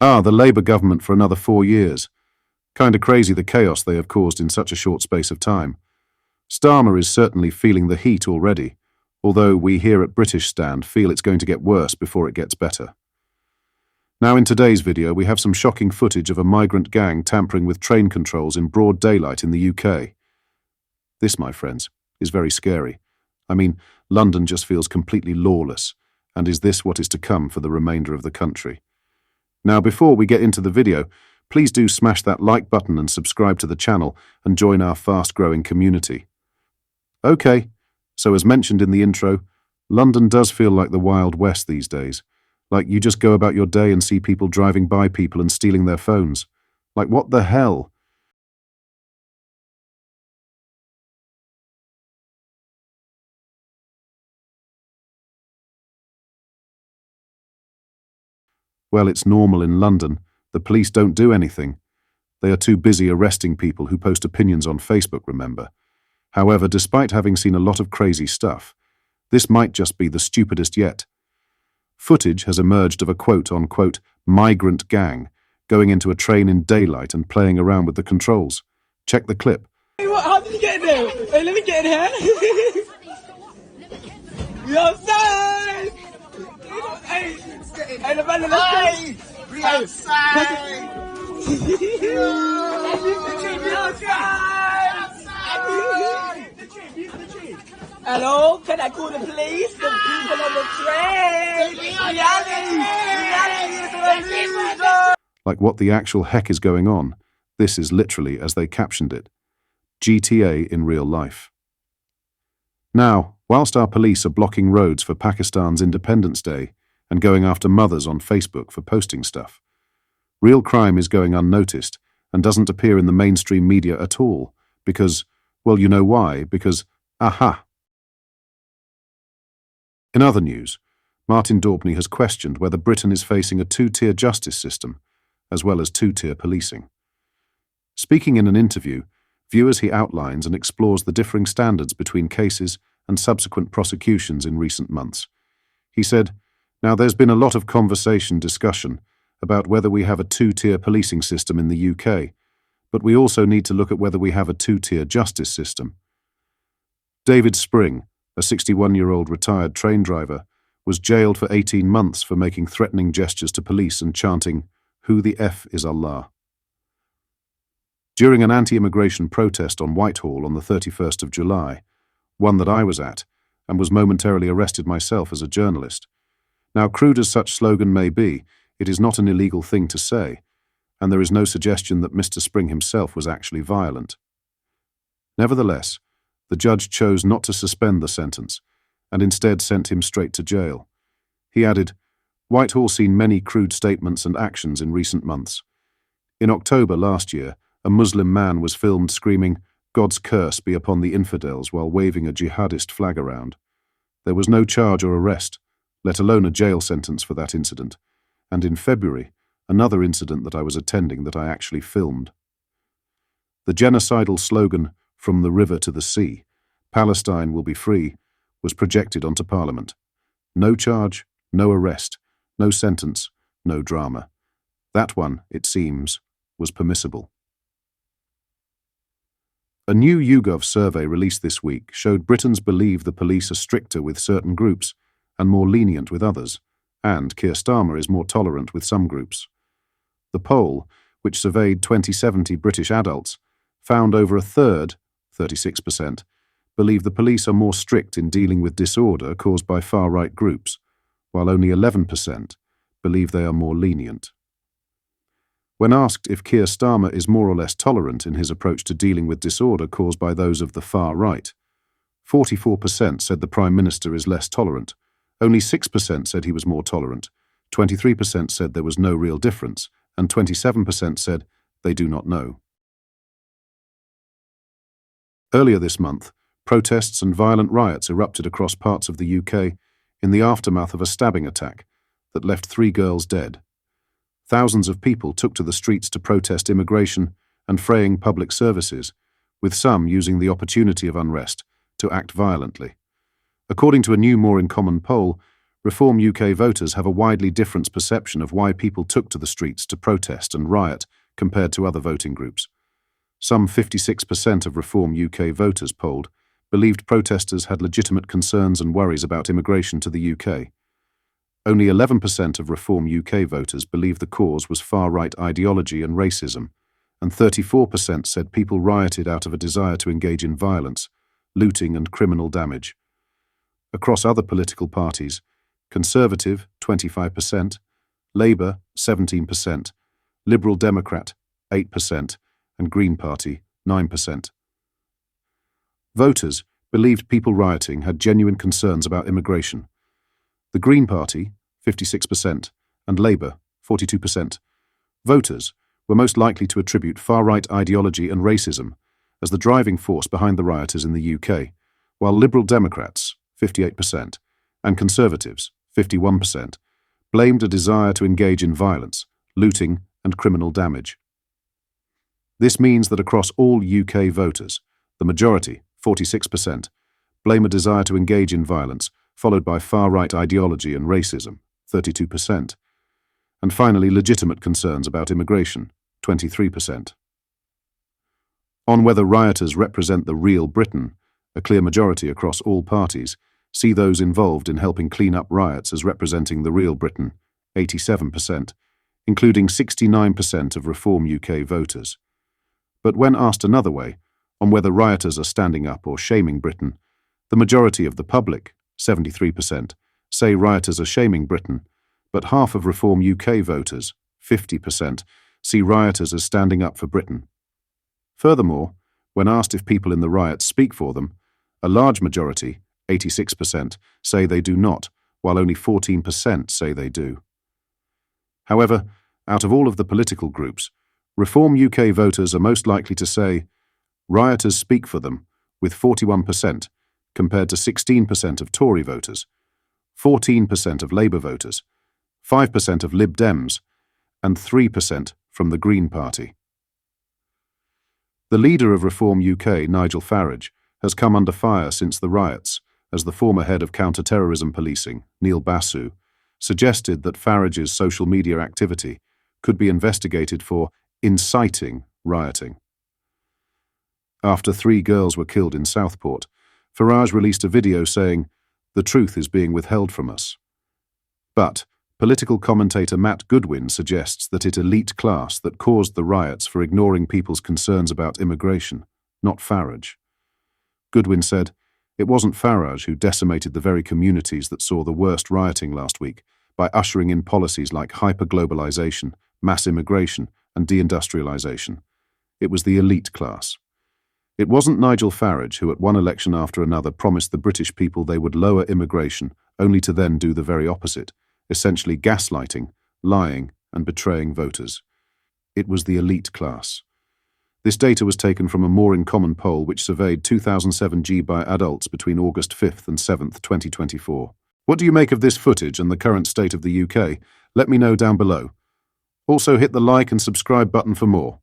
Ah, the Labour government for another 4 years. Kinda crazy the chaos they have caused in such a short space of time. Starmer is certainly feeling the heat already, although we here at British Stand feel it's going to get worse before it gets better. Now in today's video we have some shocking footage of a migrant gang tampering with train controls in broad daylight in the UK. This, my friends, is very scary. I mean, London just feels completely lawless, and is this what is to come for the remainder of the country? Now before we get into the video, please do smash that like button and subscribe to the channel and join our fast-growing community. Okay, so as mentioned in the intro, London does feel like the Wild West these days. Like you just go about your day and see people driving by people and stealing their phones. Like what the hell? Well, it's normal in London. The police don't do anything. They are too busy arresting people who post opinions on Facebook, remember. However, despite having seen a lot of crazy stuff, this might just be the stupidest yet. Footage has emerged of a quote-unquote migrant gang going into a train in daylight and playing around with the controls. Check the clip. Hey, how did you get in there? Hey, let me get in here. You outside? Hey, the man, We outside! Hello, can I call the police? The people on the train! Reality! Like what the actual heck is going on? This is literally as they captioned it. GTA in real life. Now, whilst our police are blocking roads for Pakistan's Independence Day and going after mothers on Facebook for posting stuff, real crime is going unnoticed and doesn't appear in the mainstream media at all because, well, you know why, because, aha. In other news, Martin Daubney has questioned whether Britain is facing a two-tier justice system, as well as two-tier policing. Speaking in an interview, viewers he outlines and explores the differing standards between cases and subsequent prosecutions in recent months. He said, "Now there's been a lot of discussion about whether we have a two-tier policing system in the UK, but we also need to look at whether we have a two-tier justice system." David Spring, a 61-year-old retired train driver, was jailed for 18 months for making threatening gestures to police and chanting, "Who the F is Allah?" During an anti-immigration protest on Whitehall on the 31st of July, one that I was at, and was momentarily arrested myself as a journalist. Now, crude as such slogan may be, it is not an illegal thing to say, and there is no suggestion that Mr. Spring himself was actually violent. Nevertheless, the judge chose not to suspend the sentence, and instead sent him straight to jail. He added, "Whitehall seen many crude statements and actions in recent months. In October last year, a Muslim man was filmed screaming, 'God's curse be upon the infidels,' while waving a jihadist flag around. There was no charge or arrest, let alone a jail sentence for that incident, and in February, another incident that I was attending that I actually filmed. The genocidal slogan, 'From the river to the sea, Palestine will be free,' was projected onto Parliament. No charge, no arrest, no sentence, no drama. That one, it seems, was permissible." A new YouGov survey released this week showed Britons believe the police are stricter with certain groups and more lenient with others, and Keir Starmer is more tolerant with some groups. The poll, which surveyed 2070 British adults, found over a third, 36%, believe the police are more strict in dealing with disorder caused by far-right groups, while only 11% believe they are more lenient. When asked if Keir Starmer is more or less tolerant in his approach to dealing with disorder caused by those of the far right, 44% said the Prime Minister is less tolerant, only 6% said he was more tolerant, 23% said there was no real difference, and 27% said they do not know. Earlier this month, protests and violent riots erupted across parts of the UK in the aftermath of a stabbing attack that left 3 girls dead. Thousands of people took to the streets to protest immigration and fraying public services, with some using the opportunity of unrest to act violently. According to a new More in Common poll, Reform UK voters have a widely different perception of why people took to the streets to protest and riot compared to other voting groups. Some 56% of Reform UK voters polled believed protesters had legitimate concerns and worries about immigration to the UK. Only 11% of Reform UK voters believed the cause was far-right ideology and racism, and 34% said people rioted out of a desire to engage in violence, looting and criminal damage. Across other political parties, Conservative 25%, Labour 17%, Liberal Democrat 8%, and Green Party 9%. Voters believed people rioting had genuine concerns about immigration. The Green Party 56% and Labour 42%. Voters were most likely to attribute far-right ideology and racism as the driving force behind the rioters in the UK, while Liberal Democrats 58% and Conservatives 51% blamed a desire to engage in violence, looting and criminal damage. This means that across all UK voters, the majority, 46%, blame a desire to engage in violence, followed by far-right ideology and racism, 32%, and finally legitimate concerns about immigration, 23%. On whether rioters represent the real Britain, a clear majority across all parties see those involved in helping clean up riots as representing the real Britain, 87%, including 69% of Reform UK voters. But when asked another way, on whether rioters are standing up or shaming Britain, the majority of the public, 73%, say rioters are shaming Britain, but half of Reform UK voters, 50%, see rioters as standing up for Britain. Furthermore, when asked if people in the riots speak for them, a large majority, 86%, say they do not, while only 14% say they do. However, out of all of the political groups, Reform UK voters are most likely to say rioters speak for them, with 41%, compared to 16% of Tory voters, 14% of Labour voters, 5% of Lib Dems, and 3% from the Green Party. The leader of Reform UK, Nigel Farage, has come under fire since the riots, as the former head of counter-terrorism policing, Neil Basu, suggested that Farage's social media activity could be investigated for inciting rioting. After 3 girls were killed in Southport, Farage released a video saying, "The truth is being withheld from us." But political commentator Matt Goodwin suggests that it elite class that caused the riots for ignoring people's concerns about immigration, not Farage. Goodwin said, "It wasn't Farage who decimated the very communities that saw the worst rioting last week by ushering in policies like hyper-globalization, mass immigration, and deindustrialization. It was the elite class. It wasn't Nigel Farage who at one election after another promised the British people they would lower immigration, only to then do the very opposite, essentially gaslighting, lying, and betraying voters. It was the elite class." This data was taken from a More in Common poll which surveyed 2007 by adults between August 5th and 7th, 2024. What do you make of this footage and the current state of the UK? Let me know down below. Also hit the like and subscribe button for more.